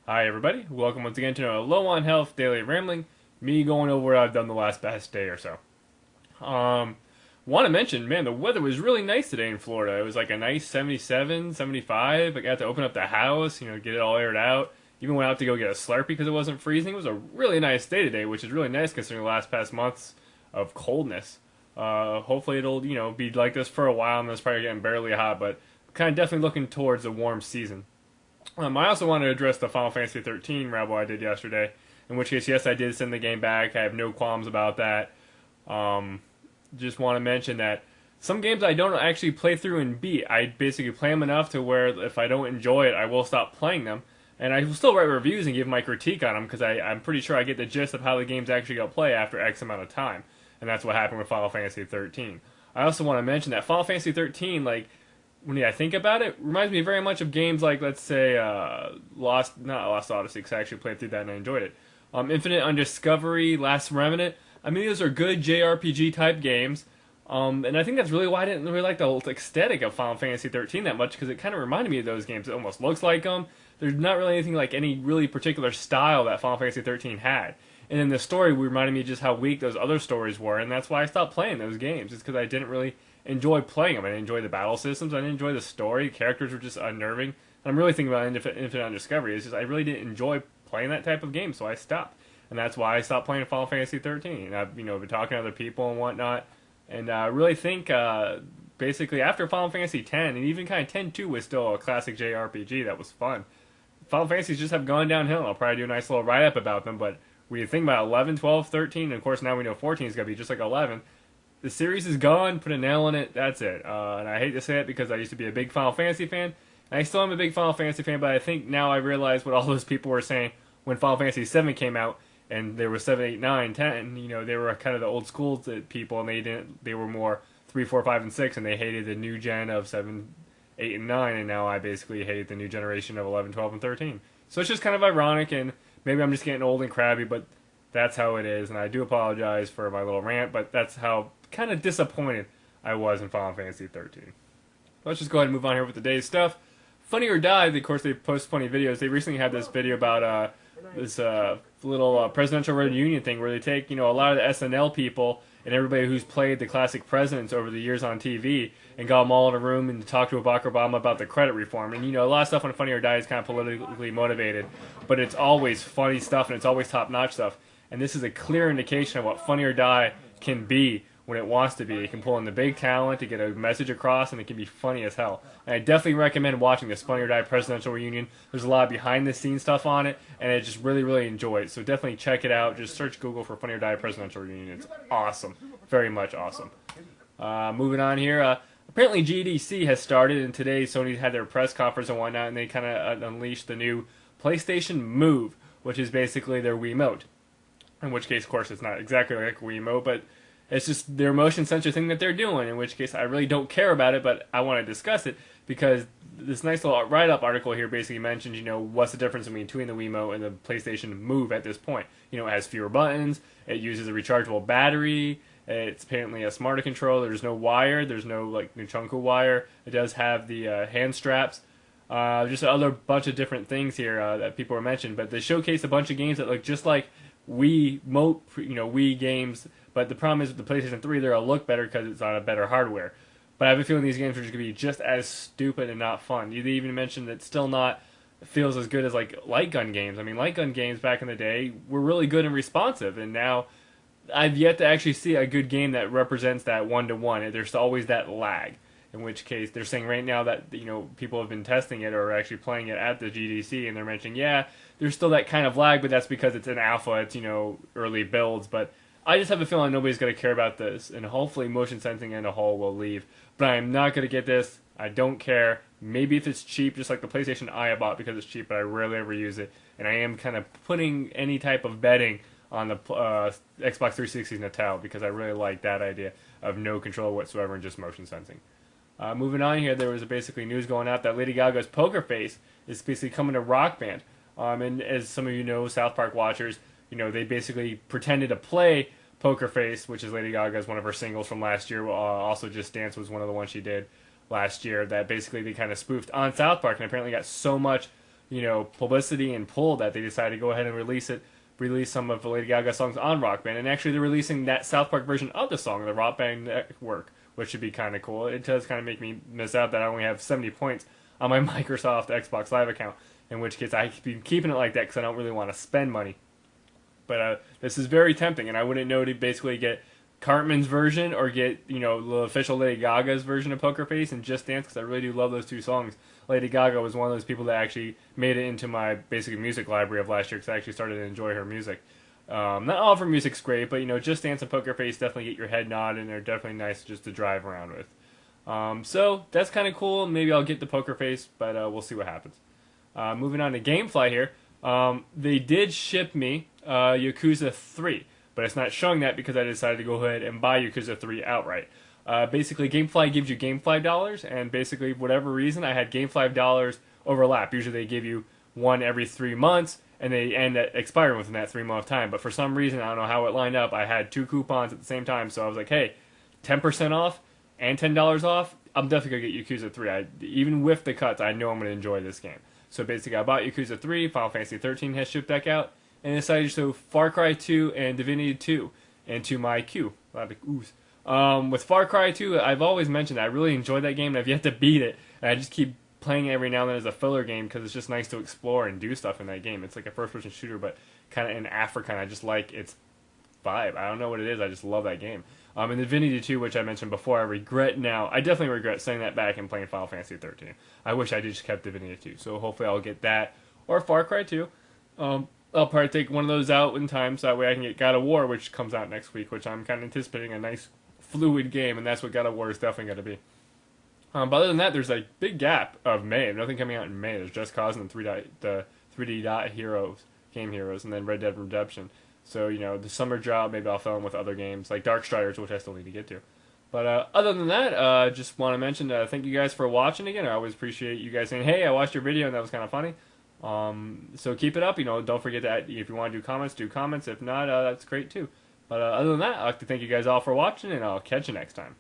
Hi everybody, welcome once again to a Low on Health Daily Rambling, me going over what I've done the last past day or so. Um, Want to mention, man, the weather was really nice today in Florida. It was like a nice 77, 75. I got to open up the house, get it all aired out. Even went out to go get a Slurpee because it wasn't freezing. It was a really nice day today, which is really nice considering the last past months of coldness. Hopefully it'll, be like this for a while and it's probably getting barely hot, but kind of definitely looking towards a warm season. I also want to address the Final Fantasy 13 rabble I did yesterday. In which case, yes, I did send the game back. I have no qualms about that. Um, just want to mention that some games I don't actually play through and beat. I basically play them enough to where if I don't enjoy it, I will stop playing them. And I will still write reviews and give my critique on them because I'm pretty sure I get the gist of how the game's actually going to play after X amount of time. And that's what happened with Final Fantasy 13. I also want to mention that Final Fantasy 13, like, when I think about it, reminds me very much of games like, let's say, not Lost Odyssey, because I actually played through that and I enjoyed it. Infinite Undiscovery, Last Remnant. I mean, those are good JRPG type games. And I think that's really why I didn't really like the aesthetic of Final Fantasy 13 that much, because it kind of reminded me of those games. It almost looks like them. There's not really anything like any really particular style that Final Fantasy 13 had. And then the story reminded me just how weak those other stories were, and that's why I stopped playing those games. It's because I didn't really enjoy playing them. I didn't enjoy the battle systems. I didn't enjoy the story. The characters were just unnerving. And I'm really thinking about Infinite Undiscovery. It's just I really didn't enjoy playing that type of game, so I stopped. And that's why I stopped playing Final Fantasy 13. And I've been talking to other people and whatnot. And I really think basically after Final Fantasy 10 and even kind of 10-2 was still a classic JRPG that was fun. Final Fantasies just have gone downhill. I'll probably do a nice little write up about them, but when you think about 11, 12, 13, and of course now we know 14 is going to be just like 11, the series is gone, put a nail in it, that's it. And I hate to say it because I used to be a big Final Fantasy fan, and I still am a big Final Fantasy fan, but I think now I realize what all those people were saying when Final Fantasy 7 came out, and there was 7, 8, 9, 10, they were kind of the old school people, and they were more 3, 4, 5, and 6, and they hated the new gen of 7, 8, and 9, and now I basically hate the new generation of 11, 12, and 13. So it's just kind of ironic, and maybe I'm just getting old and crabby, but that's how it is, and I do apologize for my little rant, but that's how kind of disappointed I was in Final Fantasy 13. Let's just go ahead and move on here with the day's stuff. Funny or Die, of course, they post funny videos. They recently had this video about this little presidential reunion thing where they take, a lot of the SNL people and everybody who's played the classic presidents over the years on TV and got them all in a room and talk to Barack Obama about the credit reform. And, a lot of stuff on Funny or Die is kind of politically motivated, but it's always funny stuff and it's always top-notch stuff. And this is a clear indication of what Funny or Die can be when it wants to be. It can pull in the big talent to get a message across, and it can be funny as hell. And I definitely recommend watching this Funny or Die presidential reunion. There's a lot of behind-the-scenes stuff on it, and I just really, really enjoy it. So definitely check it out. Just search Google for Funny or Die presidential reunion. It's awesome. Very much awesome. Moving on here. Apparently GDC has started, and today Sony had their press conference and whatnot, and they kind of unleashed the new PlayStation Move, which is basically their Wiimote. In which case, of course, it's not exactly like Wiimote, but it's just their motion sensor thing that they're doing, in which case I really don't care about it, but I want to discuss it because this nice little write-up article here basically mentions, what's the difference between the Wiimote and the PlayStation Move at this point. It has fewer buttons, it uses a rechargeable battery, it's apparently a smarter controller, there's no wire, there's no, Nunchaku wire, it does have the hand straps. Just another bunch of different things here that people were mentioned, but they showcase a bunch of games that look just like Wii games, but the problem is with the PlayStation 3, they'll look better because it's on a better hardware. But I have a feeling these games are just going to be just as stupid and not fun. They even mentioned that still not feels as good as light gun games. I mean, light gun games back in the day were really good and responsive, and now I've yet to actually see a good game that represents that one-to-one. There's always that lag. In which case, they're saying right now that people have been testing it or actually playing it at the GDC, and they're mentioning, there's still that kind of lag, but that's because it's an alpha, it's early builds. But I just have a feeling nobody's going to care about this, and hopefully motion sensing in a whole will leave. But I'm not going to get this. I don't care. Maybe if it's cheap, just like the PlayStation I bought because it's cheap, but I rarely ever use it. And I am kind of putting any type of betting on the Xbox 360's Natal because I really like that idea of no control whatsoever and just motion sensing. Moving on here, there was basically news going out that Lady Gaga's Poker Face is basically coming to Rock Band. And as some of you know, South Park watchers, they basically pretended to play Poker Face, which is Lady Gaga's one of her singles from last year. Also, Just Dance was one of the ones she did last year that basically they kind of spoofed on South Park and apparently got so much publicity and pull that they decided to go ahead and release some of Lady Gaga songs on Rock Band, and actually they're releasing that South Park version of the song, the Rock Band Network, which should be kind of cool. It does kind of make me miss out that I only have 70 points on my Microsoft Xbox Live account, in which case I've been keeping it like that because I don't really want to spend money. But this is very tempting, and I wouldn't know to basically get Cartman's version or get the official Lady Gaga's version of Poker Face and Just Dance, because I really do love those two songs. Lady Gaga was one of those people that actually made it into my basic music library of last year because I actually started to enjoy her music. Not all of her music's great, but Just Dance and Poker Face definitely get your head nodded, and they're definitely nice just to drive around with. So that's kind of cool. Maybe I'll get the Poker Face, but we'll see what happens. Moving on to Gamefly here. They did ship me Yakuza 3, but it's not showing that because I decided to go ahead and buy Yakuza 3 outright. Basically, Gamefly gives you Gamefly dollars, and basically, for whatever reason, I had Gamefly dollars overlap. Usually they give you one every 3 months, and they end at expiring within that 3-month time. But for some reason, I don't know how it lined up, I had 2 coupons at the same time, so I was like, hey, 10% off and $10 off, I'm definitely going to get Yakuza 3. Even with the cuts, I know I'm going to enjoy this game. So basically, I bought Yakuza 3, Final Fantasy 13 has shipped back out, and decided to show Far Cry 2 and Divinity 2 into my queue. A lot of oohs. With Far Cry 2, I've always mentioned I really enjoyed that game, and I've yet to beat it. And I just keep playing it every now and then as a filler game because it's just nice to explore and do stuff in that game. It's like a first-person shooter, but kind of in Africa, and I just like its vibe. I don't know what it is, I just love that game. And Divinity 2, which I mentioned before, I definitely regret sending that back and playing Final Fantasy 13. I wish I just kept Divinity 2, so hopefully I'll get that, or Far Cry 2. I'll probably take one of those out in time, so that way I can get God of War, which comes out next week, which I'm kind of anticipating a nice, fluid game, and that's what God of War is definitely going to be. But other than that, there's a big gap of May. Nothing coming out in May. There's Just Cause and the 3D Dot Heroes, Game Heroes, and then Red Dead Redemption. So, the summer job, maybe I'll fill in with other games, like Darkstriders, which I still need to get to. But other than that, just want to mention, thank you guys for watching again. I always appreciate you guys saying, hey, I watched your video and that was kind of funny. So keep it up. Don't forget that if you want to do comments, do comments. If not, that's great too. But other than that, I'd like to thank you guys all for watching, and I'll catch you next time.